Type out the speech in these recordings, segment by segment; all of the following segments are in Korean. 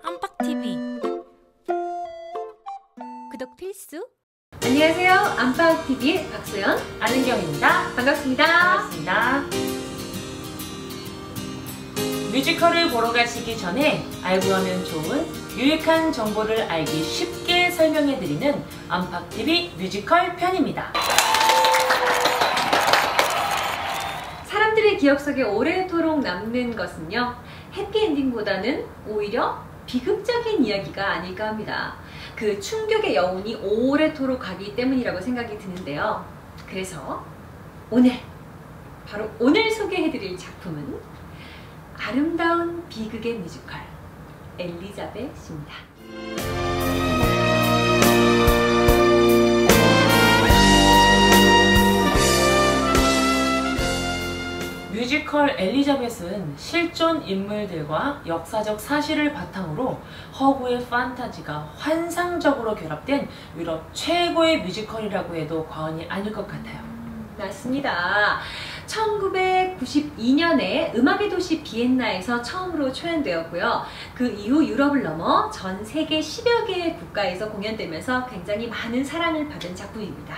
안팎TV 구독 필수. 안녕하세요. 안팎TV의 박소연, 안은경입니다. 반갑습니다. 반갑습니다. 뮤지컬을 보러 가시기 전에 알고 가면 좋은 유익한 정보를 알기 쉽게 설명해드리는 안팎TV 뮤지컬 편입니다. 사람들의 기억 속에 오래도록 남는 것은요, 해피엔딩보다는 오히려 비극적인 이야기가 아닐까 합니다. 그 충격의 여운이 오래도록 가기 때문이라고 생각이 드는데요. 그래서 바로 오늘 소개해드릴 작품은 아름다운 비극의 뮤지컬 엘리자벳입니다. 뮤지컬 엘리자벳은 실존 인물들과 역사적 사실을 바탕으로 허구의 판타지가 환상적으로 결합된 유럽 최고의 뮤지컬이라고 해도 과언이 아닐 것 같아요. 맞습니다. 1992년에 음악의 도시 비엔나에서 처음으로 초연되었고요. 그 이후 유럽을 넘어 전 세계 10여 개의 국가에서 공연되면서 굉장히 많은 사랑을 받은 작품입니다.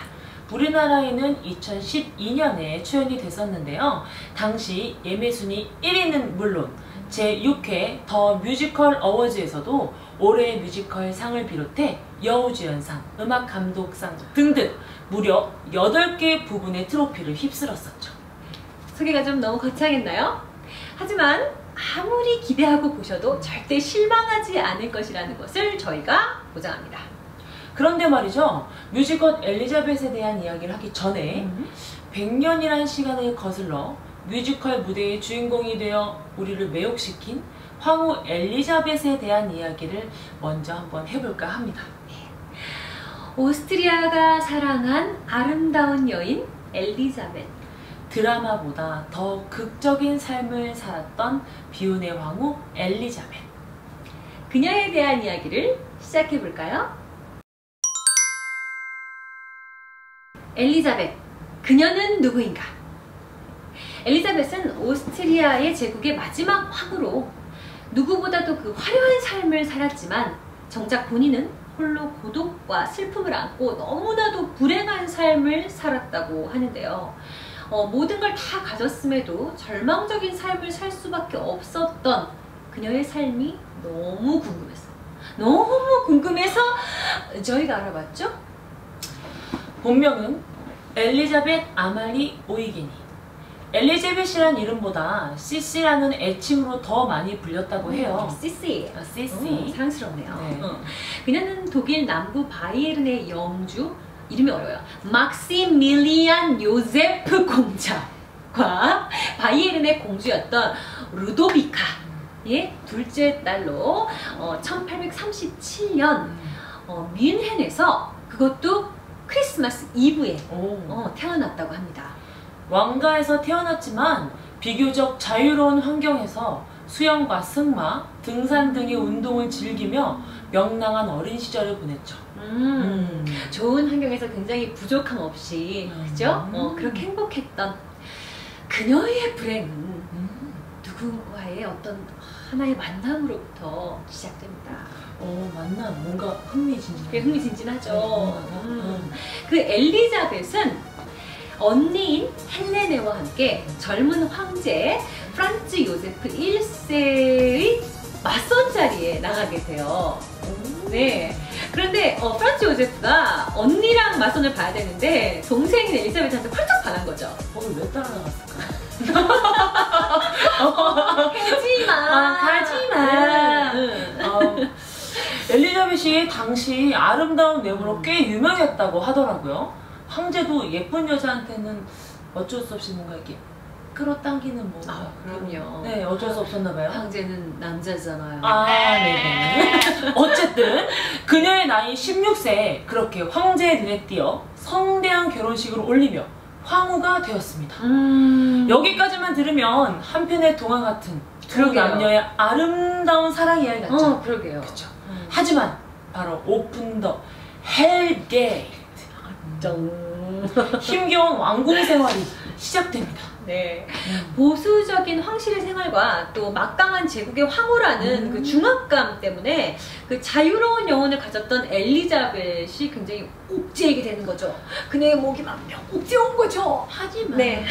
우리나라에는 2012년에 초연이 됐었는데요. 당시 예매순위 1위는 물론 제6회 더 뮤지컬 어워즈에서도 올해의 뮤지컬 상을 비롯해 여우주연상, 음악감독상 등등 무려 8개 부분의 트로피를 휩쓸었었죠. 소개가 좀 너무 거창했나요? 하지만 아무리 기대하고 보셔도 절대 실망하지 않을 것이라는 것을 저희가 보장합니다. 그런데 말이죠, 뮤지컬 엘리자벳에 대한 이야기를 하기 전에 100년이라는 시간을 거슬러 뮤지컬 무대의 주인공이 되어 우리를 매혹시킨 황후 엘리자벳에 대한 이야기를 먼저 한번 해볼까 합니다. 오스트리아가 사랑한 아름다운 여인 엘리자벳. 드라마보다 더 극적인 삶을 살았던 비운의 황후 엘리자벳. 그녀에 대한 이야기를 시작해볼까요? 엘리자벳, 그녀는 누구인가? 엘리자벳은 오스트리아의 제국의 마지막 황후로 누구보다도 그 화려한 삶을 살았지만 정작 본인은 홀로 고독과 슬픔을 안고 너무나도 불행한 삶을 살았다고 하는데요. 모든 걸 다 가졌음에도 절망적인 삶을 살 수밖에 없었던 그녀의 삶이 너무 궁금해서 저희가 알아봤죠? 본명은 엘리자벳 아말리 오이게니. 엘리자벳이란 이름보다 시시라는 애칭으로 더 많이 불렸다고 해요. 시시. 시시. 사랑스럽네요. 네. 그녀는 독일 남부 바이에른의 영주, 이름이 어려워요, 막시밀리안 요제프 공작과 바이에른의 공주였던 루도비카의 둘째 딸로 1837년 뮌헨에서, 그것도 크리스마스 이브에 태어났다고 합니다. 왕가에서 태어났지만 비교적 자유로운 환경에서 수영과 승마, 등산 등의 운동을 즐기며 명랑한 어린 시절을 보냈죠. 좋은 환경에서 굉장히 부족함 없이, 그죠? 그렇게 행복했던 그녀의 불행은 누군가의 어떤 하나의 만남으로부터 시작됩니다. 만남, 뭔가 흥미진진하죠. 흥미진진하죠. 그 엘리자벳은 언니인 헬레네와 함께 젊은 황제 프란츠 요세프 1세의 맞선 자리에 나가게 돼요. 네. 그런데 프란츠 요세프가 언니랑 맞선을 봐야 되는데 동생인 엘리자벳한테 펄쩍 반한 거죠. 거기 왜 따라 나갔을까? 가지마. 엘리자벳이 당시 아름다운 외모로 꽤 유명했다고 하더라고요. 황제도 예쁜 여자한테는 어쩔 수 없이 뭔가 이렇게 끌어당기는 뭔가. 그럼요. 네, 어쩔 수 없었나 봐요. 황제는 남자잖아요. 네네. 어쨌든 그녀의 나이 16세에 그렇게 황제의 눈에 띄어 성대한 결혼식을 올리며 황후가 되었습니다. 여기까지만 들으면 한편의 동화 같은 두 남녀의 아름다운 사랑 이야기 같죠? 그러게요. 그쵸. 하지만 바로 오픈 더 헬게이트, 힘겨운 왕궁 생활이 시작됩니다. 네. 보수적인 황실의 생활과 또 막강한 제국의 황후라는 그 중압감 때문에 그 자유로운 영혼을 가졌던 엘리자벳이 굉장히 옥죄이게 되는 거죠. 그녀의 목이 막 옥죄온 거죠. 하지만 네.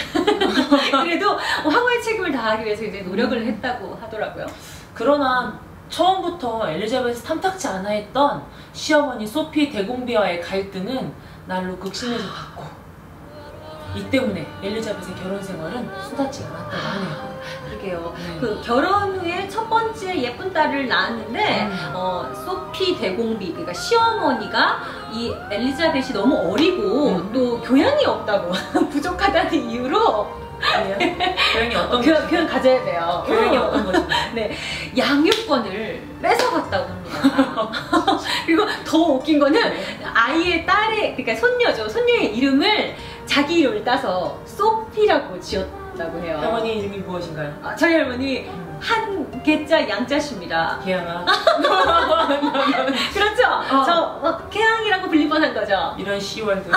그래도 황후의 책임을 다하기 위해서 이제 노력을 했다고 하더라고요. 그러나 처음부터 엘리자벳을 탐탁지 않아 했던 시어머니 소피 대공비와의 갈등은 날로 극심해져 갔고, 이 때문에 엘리자벳의 결혼 생활은 수다치가 않았다고 하네요. 그러게요. 네. 그 결혼 후에 첫 번째 예쁜 딸을 낳았는데 소피 대공비, 그러니까 시어머니가 이 엘리자벳이 너무 어리고 또 교양이 없다고 부족하다는 이유로 교양이 어떤 교양 가져야 돼요. 교양이 어떤 거죠? 네, 양육권을 뺏어갔다고 합니다. 그리고 더 웃긴 거는 아이의 딸의, 그러니까 손녀죠. 손녀의 이름을 자기 이름을 따서 소피라고 지었다고 해요. 할머니 이름이 무엇인가요? 저희 할머니 한 개자 양자씨입니다. 개양아. 그렇죠? 저 개양이라고 불릴 뻔한 거죠. 이런 시월드.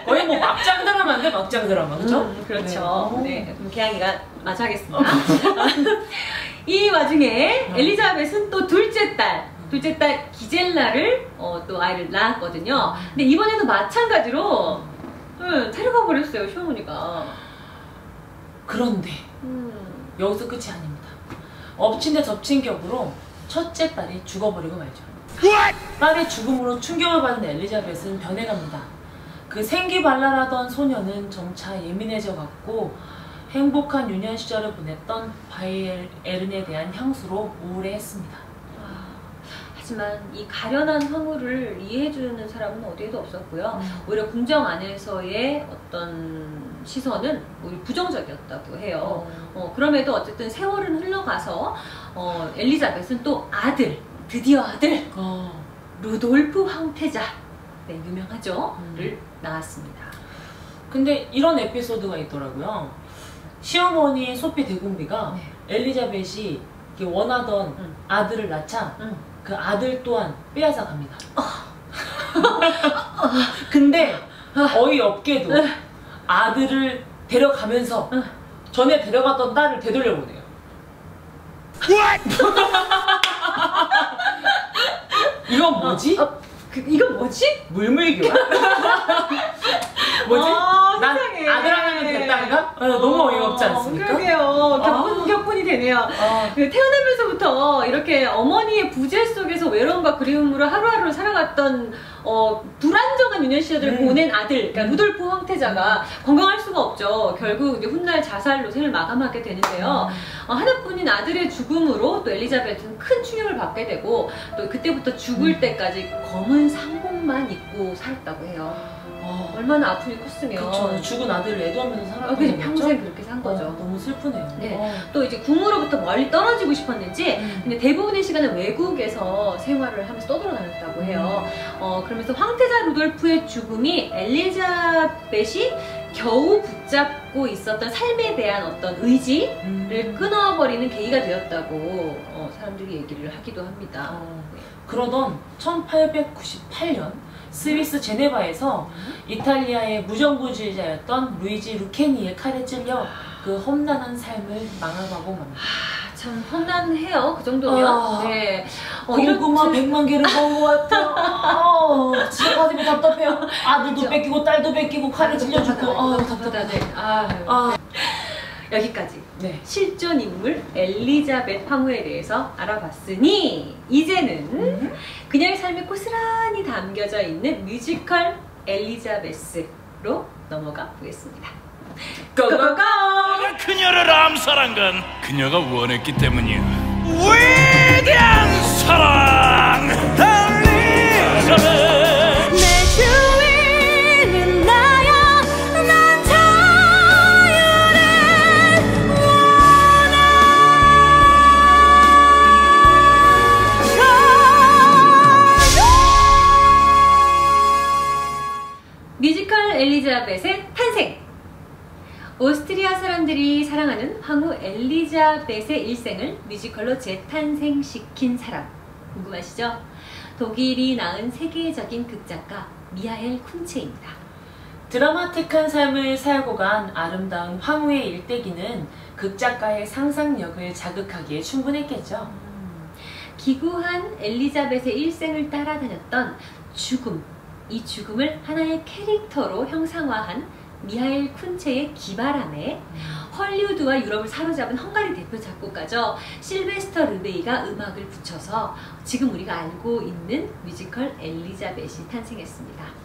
거의 뭐 막장 드라마인데 막장 드라마, 그렇죠? 그렇죠. 네, 그럼 개양이가 마저 하겠습니다. 이 와중에 엘리자벳은 또 둘째 딸 기젤라를 또 아이를 낳았거든요. 근데 이번에도 마찬가지로 데려가 버렸어요, 시어머니가. 그런데 여기서 끝이 아닙니다. 엎친 데 덮친 격으로 첫째 딸이 죽어버리고 말죠. 딸의 죽음으로 충격을 받은 엘리자벳은 변해갑니다. 그 생기발랄하던 소녀는 점차 예민해져 갔고, 행복한 유년 시절을 보냈던 바이에른에 대한 향수로 우울해했습니다. 하지만 이 가련한 황후를 이해해주는 사람은 어디에도 없었고요. 오히려 궁정 안에서의 어떤 시선은 오히려 부정적이었다고 해요. 그럼에도 어쨌든 세월은 흘러가서 엘리자벳은 또 드디어 아들 루돌프 황태자, 네, 유명하죠? 를 낳았습니다. 근데 이런 에피소드가 있더라고요. 시어머니 소피 대공비가 엘리자벳이 원하던 아들을 낳자 그 아들 또한 빼앗아 갑니다. 근데 어이없게도 아들을 데려가면서 전에 데려갔던 딸을 되돌려보내요. 이건 뭐지? 이건 뭐지? 물물교환? 뭐지? 난 세상에. 아들 하나면 됐다는가? 너무 어이없지 않습니까? 그러게요. 격분이 되네요. 태어나면서부터 이렇게 어머니의 부재 속에서 외로움과 그리움으로 하루하루를 살아갔던 불안정한 유년 시절을 보낸 아들, 그러니까 루돌프 황태자가 건강할 수가 없죠. 결국 이제 훗날 자살로 생을 마감하게 되는데요. 하나뿐인 아들의 죽음으로 또 엘리자벳은 큰 충격을 받게 되고, 또 그때부터 죽을 때까지 검은 상복만 입고 살았다고 해요. 얼마나 아픔이 컸으면. 그쵸. 죽은 아들을 애도하면서 살았던 그래서 거죠? 평생 그렇게 산 거죠. 너무 슬프네요. 네. 또 이제 궁으로부터 멀리 떨어지고 싶었는지 근데 대부분의 시간을 외국에서 생활을 하면서 떠돌아다녔다고 해요. 그러면서 황태자 루돌프의 죽음이 엘리자벳이 겨우 붙잡고 있었던 삶에 대한 어떤 의지를 끊어버리는 계기가 되었다고 사람들이 얘기를 하기도 합니다. 그러던 1898년 스위스 제네바에서 이탈리아의 무정부주의자였던 루이지 루케니의 칼에 찔려 그 험난한 삶을 망하고 맙니다. 참 험난해요. 그 정도면. 네. 고구마 100만 개를 먹은 것 같아요. 진짜 가슴이 답답해요. 아들도 그쵸? 뺏기고 딸도 뺏기고 칼에 찔려 죽고. 답답하다. 여기까지. 네. 실존 인물 엘리자벳 황후에 대해서 알아봤으니 이제는 그녀의 삶에 고스란히 담겨져 있는 뮤지컬 엘리자베스로 넘어가 보겠습니다. 고고고! 그녀를 암살한 건 그녀가 원했기 때문이야. 위대한 사랑 엘리자벳. 뮤지컬 엘리자벳의 탄생! 오스트리아 사람들이 사랑하는 황후 엘리자벳의 일생을 뮤지컬로 재탄생시킨 사람 궁금하시죠? 독일이 낳은 세계적인 극작가 미하엘 쿤체입니다. 드라마틱한 삶을 살고 간 아름다운 황후의 일대기는 극작가의 상상력을 자극하기에 충분했겠죠. 기구한 엘리자벳의 일생을 따라다녔던 죽음, 이 죽음을 하나의 캐릭터로 형상화한 미하일 쿤체의 기바람에 헐리우드와 유럽을 사로잡은 헝가리 대표 작곡가죠. 실베스터 르베이가 음악을 붙여서 지금 우리가 알고 있는 뮤지컬 엘리자벳이 탄생했습니다.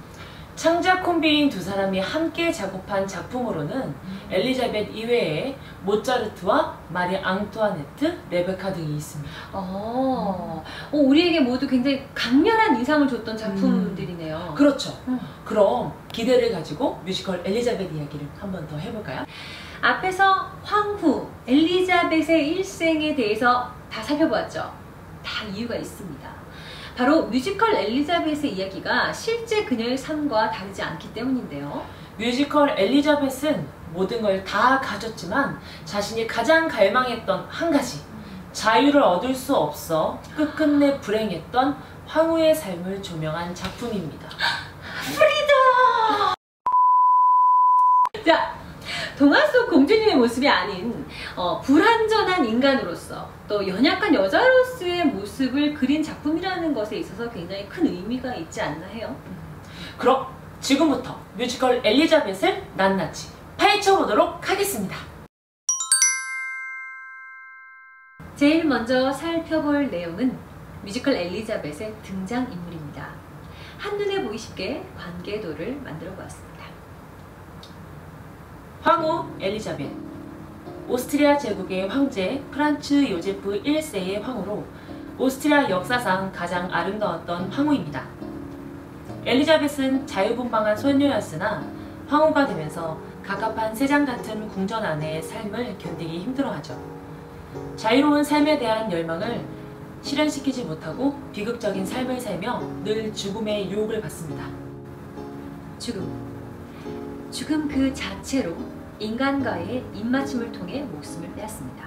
창작 콤비인 두 사람이 함께 작업한 작품으로는 엘리자벳 이외에 모차르트와 마리 앙투아네트, 레베카 등이 있습니다. 우리에게 모두 굉장히 강렬한 인상을 줬던 작품들이네요. 그렇죠. 그럼 기대를 가지고 뮤지컬 엘리자벳 이야기를 한 번 더 해볼까요? 앞에서 황후 엘리자벳의 일생에 대해서 다 살펴보았죠. 다 이유가 있습니다. 바로 뮤지컬 엘리자벳의 이야기가 실제 그녀의 삶과 다르지 않기 때문인데요. 뮤지컬 엘리자벳은 모든 걸 다 가졌지만 자신이 가장 갈망했던 한 가지, 자유를 얻을 수 없어 끝끝내 불행했던 황후의 삶을 조명한 작품입니다. 프리다! 자, 동화 속 공주님의 모습이 아닌 불완전한 인간으로서 또 연약한 여자로서의 모습을 그린 작품이라는 것에 있어서 굉장히 큰 의미가 있지 않나 해요. 그럼 지금부터 뮤지컬 엘리자벳을 낱낱이 파헤쳐보도록 하겠습니다. 제일 먼저 살펴볼 내용은 뮤지컬 엘리자벳의 등장인물입니다. 한눈에 보기 쉽게 관계도를 만들어 보았습니다. 황후 엘리자벳, 오스트리아 제국의 황제 프란츠 요제프 1세의 황후로 오스트리아 역사상 가장 아름다웠던 황후입니다. 엘리자벳은 자유분방한 소녀였으나 황후가 되면서 갑갑한 새장 같은 궁전 안의 삶을 견디기 힘들어하죠. 자유로운 삶에 대한 열망을 실현시키지 못하고 비극적인 삶을 살며 늘 죽음의 유혹을 받습니다. 죽음 그 자체로 인간과의 입맞춤을 통해 목숨을 빼앗습니다.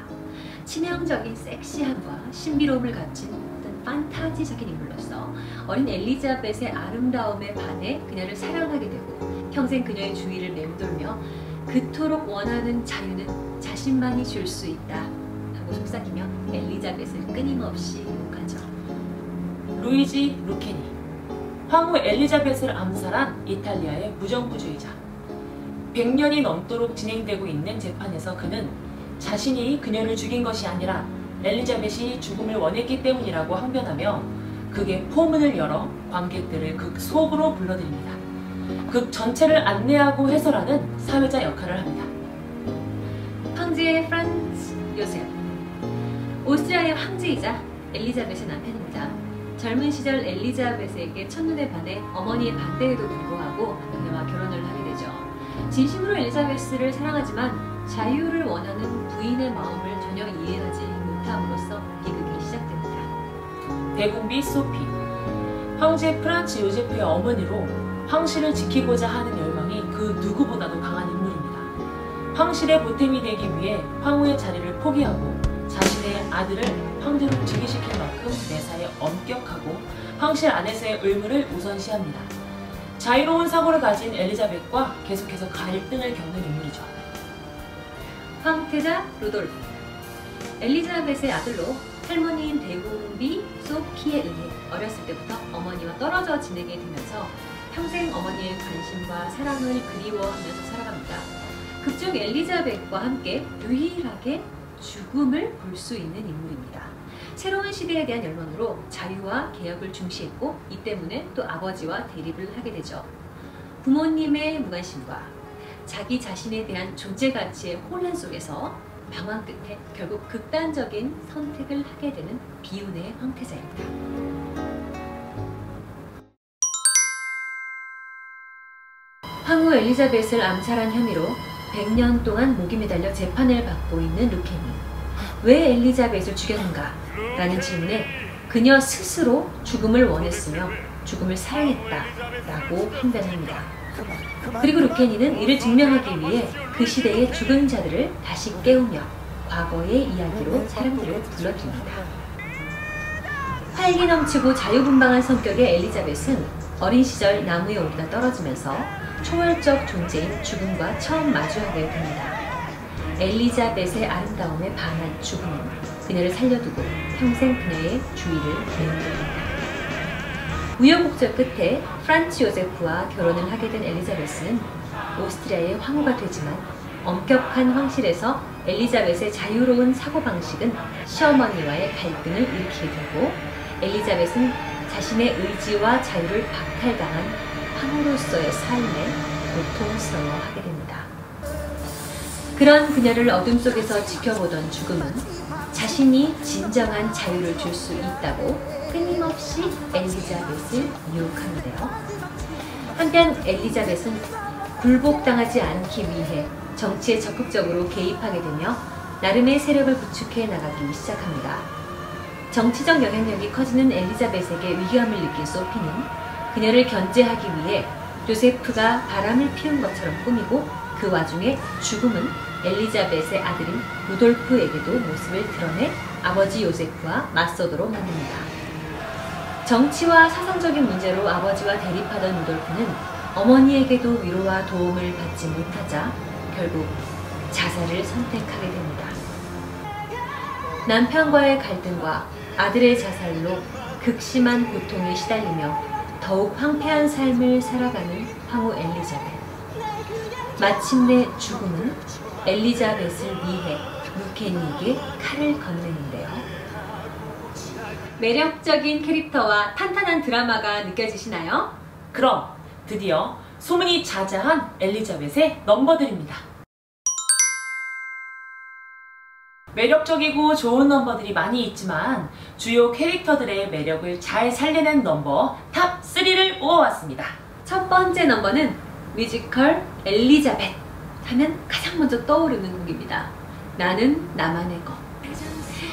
치명적인 섹시함과 신비로움을 갖춘 어떤 판타지적인 인물로서 어린 엘리자벳의 아름다움에 반해 그녀를 사랑하게 되고 평생 그녀의 주위를 맴돌며 그토록 원하는 자유는 자신만이 줄 수 있다 하고 속삭이며 엘리자벳을 끊임없이 욕하죠. 루이지 루케니, 황후 엘리자벳을 암살한 이탈리아의 무정부주의자. 100년이 넘도록 진행되고 있는 재판에서 그는 자신이 그녀를 죽인 것이 아니라 엘리자벳이 죽음을 원했기 때문이라고 항변하며 극의 포문을 열어 관객들을 극 속으로 불러들입니다. 극 전체를 안내하고 해설하는 사회자 역할을 합니다. 황제 프란츠 요셉, 오스트리아의 황제이자 엘리자벳의 남편입니다. 젊은 시절 엘리자벳에게 첫눈에 반해 어머니의 반대에도 불구하고 그녀와 결혼을 하게 되죠. 진심으로 엘리자베스를 사랑하지만 자유를 원하는 부인의 마음을 전혀 이해하지 못함으로써 비극이 시작됩니다. 대궁비 소피, 황제 프란츠 요제프의 어머니로 황실을 지키고자 하는 열망이 그 누구보다도 강한 인물입니다. 황실의 보탬이 되기 위해 황후의 자리를 포기하고 자신의 아들을 황제로 즉위시킬 만큼 매사에 엄격하고 황실 안에서의 의무를 우선시합니다. 자유로운 사고를 가진 엘리자벳과 계속해서 갈등을 겪는 인물이죠. 황태자 루돌프, 엘리자벳의 아들로 할머니인 대궁비 소피에 의해 어렸을 때부터 어머니와 떨어져 지내게 되면서 평생 어머니의 관심과 사랑을 그리워하면서 살아갑니다. 극중 엘리자벳과 함께 유일하게 죽음을 볼 수 있는 인물입니다. 새로운 시대에 대한 열망으로 자유와 개혁을 중시했고 이 때문에 또 아버지와 대립을 하게 되죠. 부모님의 무관심과 자기 자신에 대한 존재 가치의 혼란 속에서 방황 끝에 결국 극단적인 선택을 하게 되는 비운의 황태자입니다. 황후 엘리자벳을 암살한 혐의로 100년 동안 목이 매달려 재판을 받고 있는 루케니. 왜 엘리자벳을 죽였는가? 라는 질문에 그녀 스스로 죽음을 원했으며 죽음을 사랑했다 라고 판단합니다. 그리고 루케니는 이를 증명하기 위해 그 시대의 죽은 자들을 다시 깨우며 과거의 이야기로 사람들을 불러듭니다. 활기 넘치고 자유분방한 성격의 엘리자벳은 어린 시절 나무에 오르다 떨어지면서 초월적 존재인 죽음과 처음 마주하게 됩니다. 엘리자벳의 아름다움에 반한 죽음은 그녀를 살려두고 평생 그녀의 주의를 메우게 됩니다. 우여곡절 끝에 프란츠 요세프와 결혼을 하게 된 엘리자베스는 오스트리아의 황후가 되지만 엄격한 황실에서 엘리자벳의 자유로운 사고방식은 시어머니와의 갈등을 일으키게 되고 엘리자벳은 자신의 의지와 자유를 박탈당한 황후로서의 삶에 고통스러워하게 됩니다. 그런 그녀를 어둠 속에서 지켜보던 죽음은 자신이 진정한 자유를 줄 수 있다고 끊임없이 엘리자벳을 유혹하는데요. 한편 엘리자벳은 굴복당하지 않기 위해 정치에 적극적으로 개입하게 되며 나름의 세력을 구축해 나가기 시작합니다. 정치적 영향력이 커지는 엘리자벳에게 위기감을 느낀 소피는 그녀를 견제하기 위해 요세프가 바람을 피운 것처럼 꾸미고 그 와중에 죽음은 엘리자벳의 아들인 루돌프에게도 모습을 드러내 아버지 요세프와 맞서도록 만듭니다. 정치와 사상적인 문제로 아버지와 대립하던 루돌프는 어머니에게도 위로와 도움을 받지 못하자 결국 자살을 선택하게 됩니다. 남편과의 갈등과 아들의 자살로 극심한 고통에 시달리며 더욱 황폐한 삶을 살아가는 황후 엘리자벳. 마침내 죽음은 엘리자벳을 위해 루케니에게 칼을 건네는데요. 매력적인 캐릭터와 탄탄한 드라마가 느껴지시나요? 그럼 드디어 소문이 자자한 엘리자벳의 넘버들입니다. 매력적이고 좋은 넘버들이 많이 있지만 주요 캐릭터들의 매력을 잘 살려낸 넘버 탑 3를 모아왔습니다. 첫 번째 넘버는 뮤지컬 엘리자벳 하면 가장 먼저 떠오르는 곡입니다. 나는 나만의 것.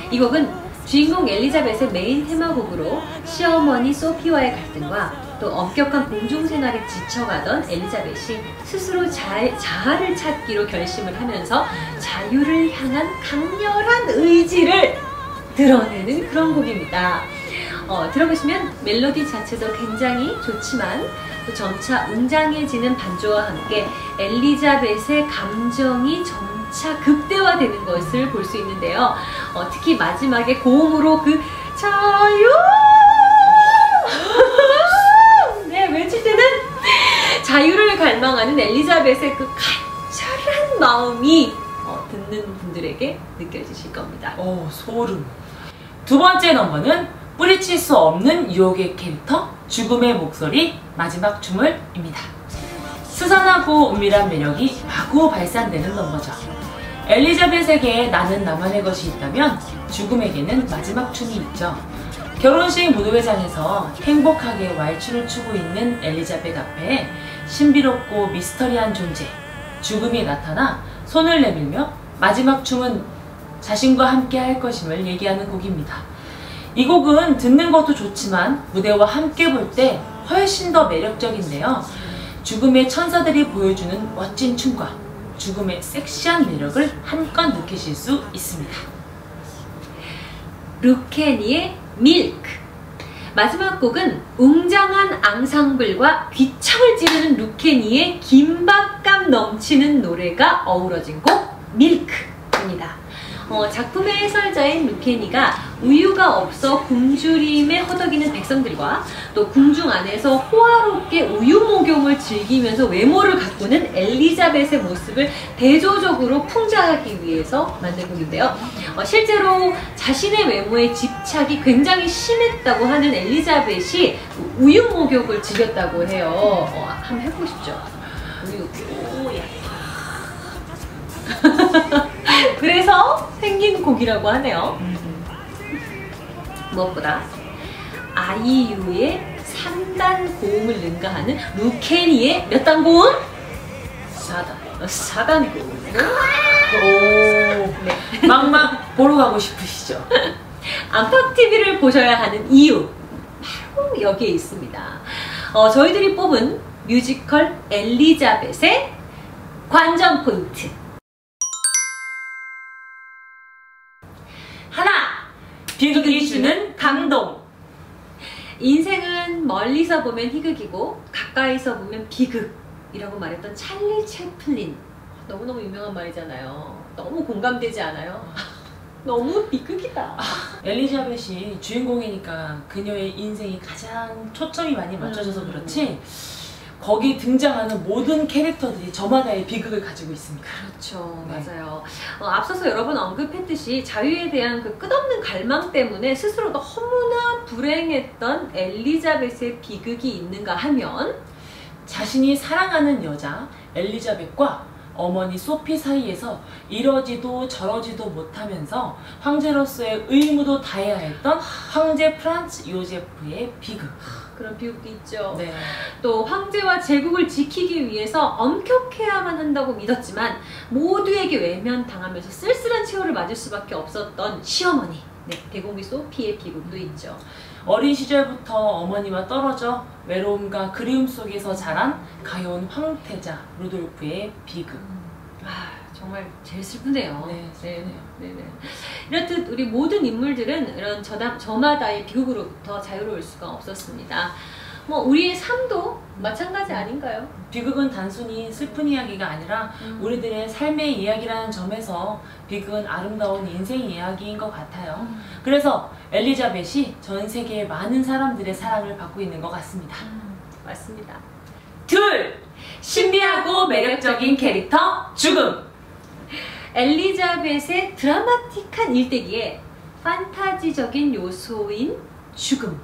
이 곡은 주인공 엘리자벳의 메인 테마곡으로 시어머니 소피와의 갈등과 또 엄격한 공중생활에 지쳐가던 엘리자벳이 스스로 자아를 찾기로 결심을 하면서 자유를 향한 강렬한 의지를 드러내는 그런 곡입니다. 들어보시면 멜로디 자체도 굉장히 좋지만 또 점차 웅장해지는 반주와 함께 엘리자벳의 감정이 점차 극대화되는 것을 볼 수 있는데요. 특히 마지막에 고음으로 그 자유 네, 외칠 때는 자유를 갈망하는 엘리자벳의 그 간절한 마음이 듣는 분들에게 느껴지실 겁니다. 소름. 두 번째 넘버는 뿌리칠 수 없는 유혹의 캐릭터 죽음의 목소리 마지막 춤을입니다. 스산하고 은밀한 매력이 마구 발산되는 넘버죠. 엘리자벳에게 나는 나만의 것이 있다면 죽음에게는 마지막 춤이 있죠. 결혼식 무도회장에서 행복하게 왈츠를 추고 있는 엘리자벳 앞에 신비롭고 미스터리한 존재 죽음이 나타나 손을 내밀며 마지막 춤은 자신과 함께 할 것임을 얘기하는 곡입니다. 이 곡은 듣는 것도 좋지만 무대와 함께 볼 때 훨씬 더 매력적인데요. 죽음의 천사들이 보여주는 멋진 춤과 죽음의 섹시한 매력을 한껏 느끼실 수 있습니다. 루케니의 밀크. 마지막 곡은 웅장한 앙상블과 귀청을 찌르는 루케니의 긴박감 넘치는 노래가 어우러진 곡 밀크입니다. 작품의 해설자인 루케니가 우유가 없어 굶주림에 허덕이는 백성들과 또 궁중 안에서 호화롭게 우유 목욕을 즐기면서 외모를 가꾸는 엘리자벳의 모습을 대조적으로 풍자하기 위해서 만든 곡인데요. 실제로 자신의 외모에 집착이 굉장히 심했다고 하는 엘리자벳이 우유 목욕을 즐겼다고 해요. 한번 해보고 싶죠? 우유 오야. 그래서 생긴 곡이라고 하네요. 무엇보다 아이유의 3단 고음을 능가하는 루케니의 몇 단 고음? 4단 고음. 네. 막막 보러 가고 싶으시죠? 안팎TV를 보셔야 하는 이유 바로 여기에 있습니다. 저희들이 뽑은 뮤지컬 엘리자벳의 관전 포인트. 하나! 비극이 주는 감동. 인생은 멀리서 보면 희극이고 가까이서 보면 비극이라고 죽음이라고 말했던 찰리 채플린. 너무너무 유명한 말이잖아요. 너무 공감되지 않아요? 너무 비극이다. 엘리자벳이 주인공이니까 그녀의 인생이 가장 초점이 많이 맞춰져서 그렇지 거기 등장하는 모든 캐릭터들이 저마다의 비극을 가지고 있습니다. 그렇죠. 네. 맞아요. 앞서서 여러 번 언급했듯이 자유에 대한 그 끝없는 갈망 때문에 스스로 너무나 불행했던 엘리자벳의 비극이 있는가 하면 자신이 사랑하는 여자 엘리자벳과 어머니 소피 사이에서 이러지도 저러지도 못하면서 황제로서의 의무도 다해야 했던 황제 프란츠 요제프의 비극. 그런 비극도 있죠. 네. 또 황제와 제국을 지키기 위해서 엄격해야만 한다고 믿었지만 모두에게 외면당하면서 쓸쓸한 최후를 맞을 수밖에 없었던 시어머니 대공기 소피의 비극도 있죠. 어린 시절부터 어머니와 떨어져 외로움과 그리움 속에서 자란 가여운 황태자 루돌프의 비극. 정말 제일 슬프네요. 네, 슬프네요. 네네. 이렇듯 우리 모든 인물들은 이런 저마다의 비극으로부터 자유로울 수가 없었습니다. 뭐 우리의 삶도 마찬가지 아닌가요? 비극은 단순히 슬픈 이야기가 아니라 우리들의 삶의 이야기라는 점에서 비극은 아름다운 인생 이야기인 것 같아요. 그래서 엘리자벳이 전 세계의 많은 사람들의 사랑을 받고 있는 것 같습니다. 맞습니다. 둘! 신비하고 매력적인 캐릭터 죽음! 엘리자벳의 드라마틱한 일대기에 판타지적인 요소인 죽음,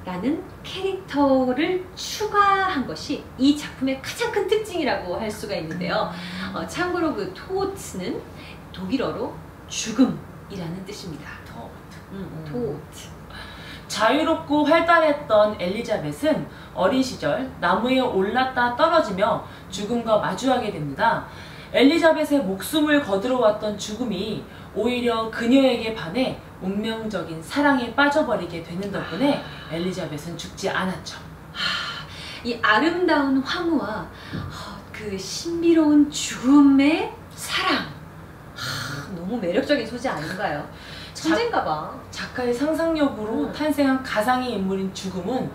토트라는 캐릭터를 추가한 것이 이 작품의 가장 큰 특징이라고 할 수가 있는데요. 참고로 그 토트는 독일어로 죽음이라는 뜻입니다. 토트. 자유롭고 활달했던 엘리자벳은 어린 시절 나무에 올랐다 떨어지며 죽음과 마주하게 됩니다. 엘리자벳의 목숨을 거두러 왔던 죽음이 오히려 그녀에게 반해 운명적인 사랑에 빠져버리게 되는 덕분에 엘리자벳은 죽지 않았죠. 이 아름다운 황후와 그 신비로운 죽음의 사랑, 너무 매력적인 소재 아닌가요? 천재인가봐. 작가의 상상력으로 탄생한 가상의 인물인 죽음은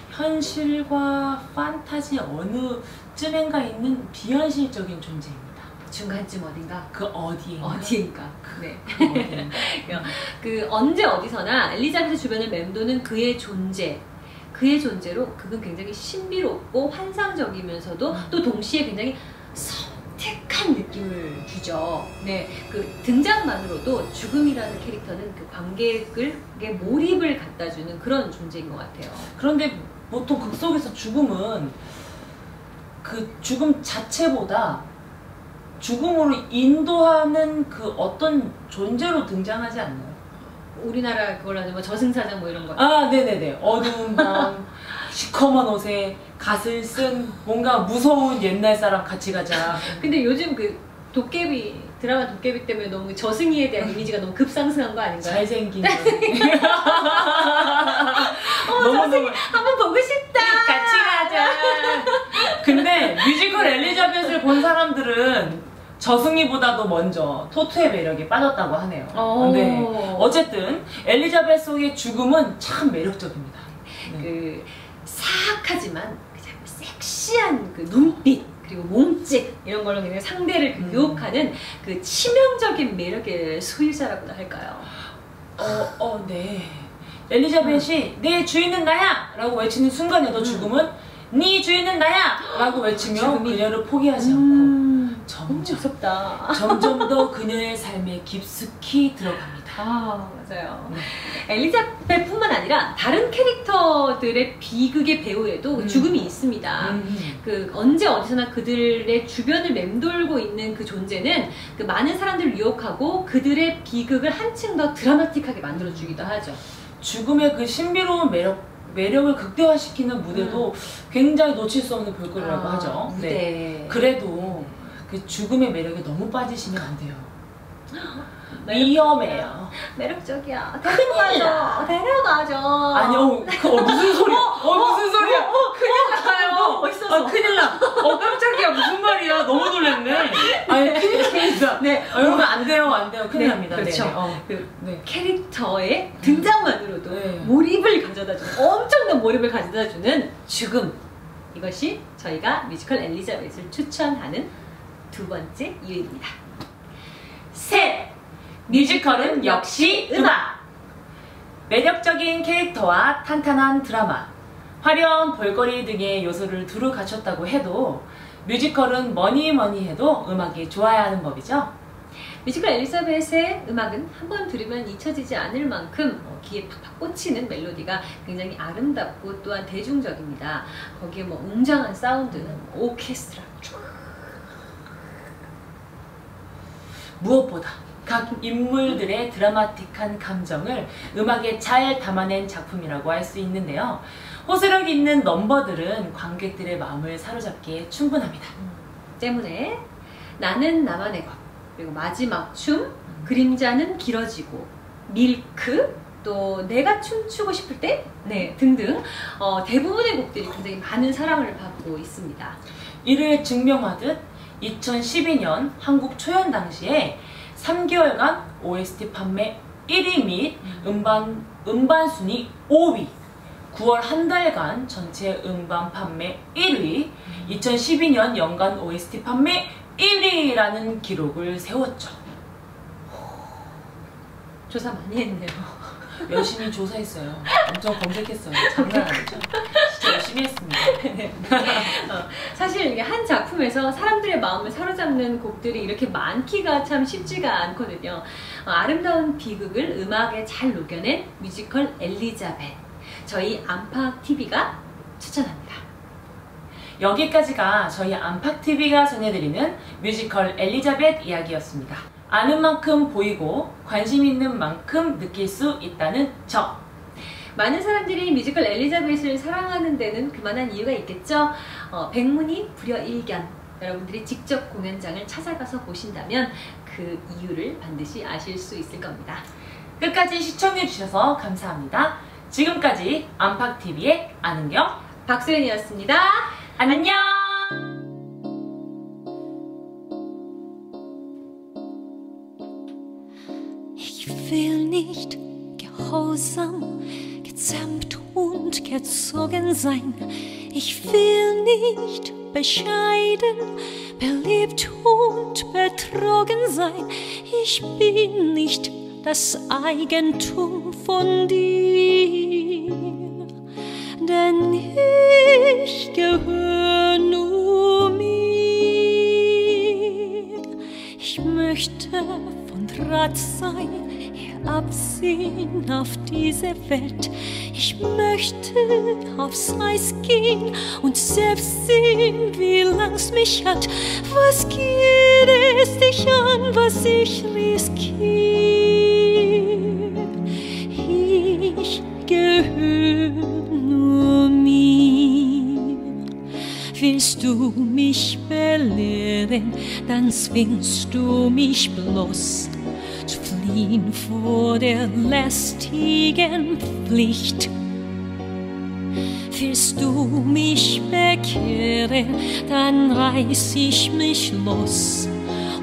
현실과 판타지 어느 쯤엔가 있는 비현실적인 존재입니다. 중간쯤 어딘가? 그 어디인가? 어디인가? 네. 그 어디인가? 그 언제 어디서나 엘리자벳의 주변을 맴도는 그의 존재로 그건 굉장히 신비롭고 환상적이면서도 또 동시에 굉장히 섬뜩한 느낌을 주죠. 네, 그 등장만으로도 죽음이라는 캐릭터는 그 관객에게 몰입을 갖다주는 그런 존재인 것 같아요. 그런데 보통 극 속에서 죽음은 그 죽음 자체보다 죽음으로 인도하는 그 어떤 존재로 등장하지 않나요? 우리나라 그걸로 뭐 저승사자 뭐 이런 거. 아, 네네네. 어두운 밤, 시커먼 옷에 갓을 쓴 뭔가 무서운 옛날 사람 같이 가자. 근데 요즘 그 드라마 도깨비 때문에 너무 저승이에 대한 이미지가 너무 급상승한 거 아닌가요? 잘생긴. 저승이 한번 보고 싶다. 같이 가자. 근데 뮤지컬 엘리자벳을 본 사람들은 저승이보다도 먼저 토트의 매력에 빠졌다고 하네요. 네. 어쨌든 엘리자벳 속의 죽음은 참 매력적입니다. 네. 그 사악하지만 그냥 섹시한 그 눈빛 그리고 몸짓 이런 걸로 그냥 상대를 유혹하는 그 치명적인 매력의 소유자라고나 할까요? 네. 엘리자벳이 내 주인은 나야! 라고 외치는 순간에도 죽음은 네 주인은 나야! 라고 외치며 그녀를 포기하지 않고 점점 더 그녀의 삶에 깊숙이 들어갑니다. 맞아요. 엘리자벳뿐만 아니라 다른 캐릭터들의 비극의 배후에도 죽음이 있습니다. 그 언제 어디서나 그들의 주변을 맴돌고 있는 그 존재는 그 많은 사람들을 유혹하고 그들의 비극을 한층 더 드라마틱하게 만들어주기도 하죠. 죽음의 그 신비로운 매력을 극대화시키는 무대도 굉장히 놓칠 수 없는 볼거리라고 하죠. 무대. 네. 그래도 그 죽음의 매력에 너무 빠지시면 안 돼요. 위험해요. 매력적이야. 데려가죠. 아니요. 무슨 소리야? 무슨 소리야? 큰일 나요. 멋있었어. 큰일 나. 깜짝이야. 무슨 말이야. 너무 놀랐네. 아니, 큰일 납니다. 네. 여러분, 안 돼요. 큰일 납니다. 그렇죠. 캐릭터의 등장만으로도 네. 몰입을 가져다주는, 엄청난 몰입을 가져다주는 죽음. 이것이 저희가 뮤지컬 엘리자벳을 추천하는 두 번째 이유입니다. 셋! 뮤지컬은 역시 음악! 매력적인 캐릭터와 탄탄한 드라마, 화려한 볼거리 등의 요소를 두루 갖췄다고 해도 뮤지컬은 뭐니 해도 음악이 좋아야 하는 법이죠. 뮤지컬 엘리자벳의 음악은 한번 들으면 잊혀지지 않을 만큼 귀에 팍팍 꽂히는 멜로디가 굉장히 아름답고 또한 대중적입니다. 거기에 웅장한 사운드, 오케스트라. 무엇보다 각 인물들의 드라마틱한 감정을 음악에 잘 담아낸 작품이라고 할 수 있는데요. 호소력 있는 넘버들은 관객들의 마음을 사로잡기에 충분합니다. 때문에 나는 나만의 것, 그리고 마지막 춤, 그림자는 길어지고, 밀크, 또 내가 춤추고 싶을 때 등등 대부분의 곡들이 굉장히 많은 사랑을 받고 있습니다. 이를 증명하듯 2012년 한국 초연 당시에 3개월간 OST 판매 1위 및 음반 순위 5위, 9월 한 달간 전체 음반 판매 1위, 2012년 연간 OST 판매 1위라는 기록을 세웠죠. 조사 많이 했네요. 열심히 조사했어요. 엄청 검색했어요. 장난 아니죠? 진짜 열심히 했습니다. 사실 이게 한 작품에서 사람들의 마음을 사로잡는 곡들이 이렇게 많기가 참 쉽지가 않거든요. 아름다운 비극을 음악에 잘 녹여낸 뮤지컬 엘리자벳, 저희 안팎TV가 추천합니다. 여기까지가 저희 안팎TV가 전해드리는 뮤지컬 엘리자벳 이야기였습니다. 아는 만큼 보이고 관심 있는 만큼 느낄 수 있다는 점. 많은 사람들이 뮤지컬 엘리자벳을 사랑하는 데는 그만한 이유가 있겠죠. 백문이 불여일견. 여러분들이 직접 공연장을 찾아가서 보신다면 그 이유를 반드시 아실 수 있을 겁니다. 끝까지 시청해주셔서 감사합니다. 지금까지 안팎TV의 아는경 박소연이었습니다. 안녕! Ich will nicht gehorsam, gezähmt und gezogen sein. Ich will nicht bescheiden, beliebt und betrogen sein. Ich bin nicht das Eigentum von dir, denn ich gehöre nur mir. Ich möchte von Draht sein, abziehen auf diese Welt. Ich möchte aufs Eis gehen und selbst sehen, wie lang's mich hat. Was geht es dich an, was ich riskiere? Ich gehöre nur mir. Willst du mich belehren, dann zwingst du mich bloß zu fliehen vor der lästigen Pflicht. Willst du mich bekehren, dann reiß ich mich los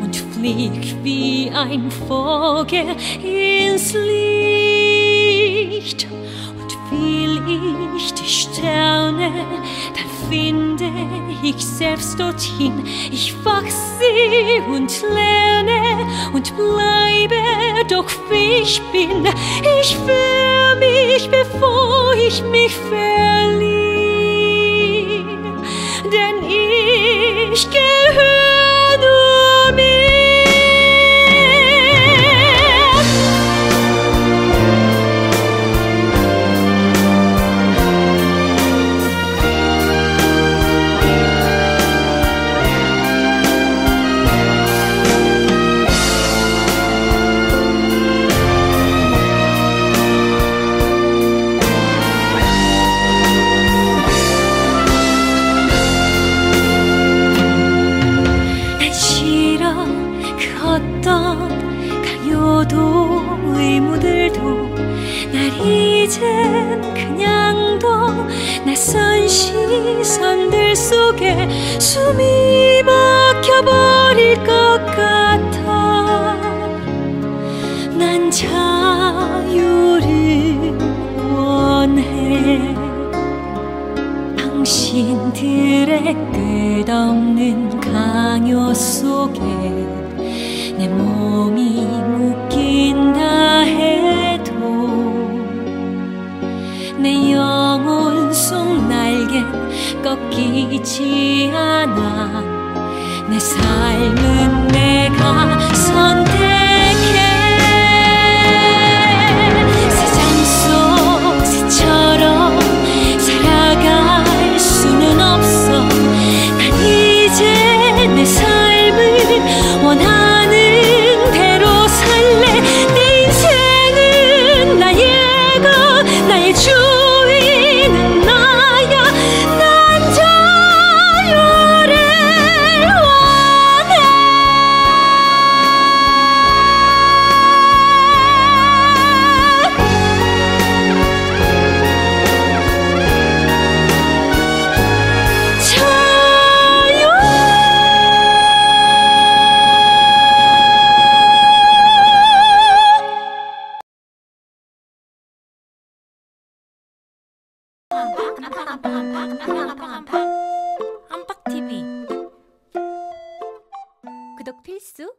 und flieg wie ein Vogel ins Licht. Und will ich die Sterne, dann finde ich selbst dorthin. Ich wachse und lerne und bleibe doch wie ich bin. Ich fühle mich, bevor ich mich verliere, denn ich gehöre nur mir. 이젠 그냥도 낯선 시선들 속에 숨이 막혀버릴 것 같아. 난 자유를 원해. 당신들의 끝없는 강요 속에 내 몸이 묶인다 해도 내 영혼 속 날개는 꺾이지 않아. 내 삶은 내가 선택해. 세상 속 새처럼 살아갈 수는 없어. 난 이제 내 삶을 원하는 대로 살래. 내 인생은 나의 것, 나의 주인은 나야. 난 자유를 원해. 자유. 안팎TV 구독 필수.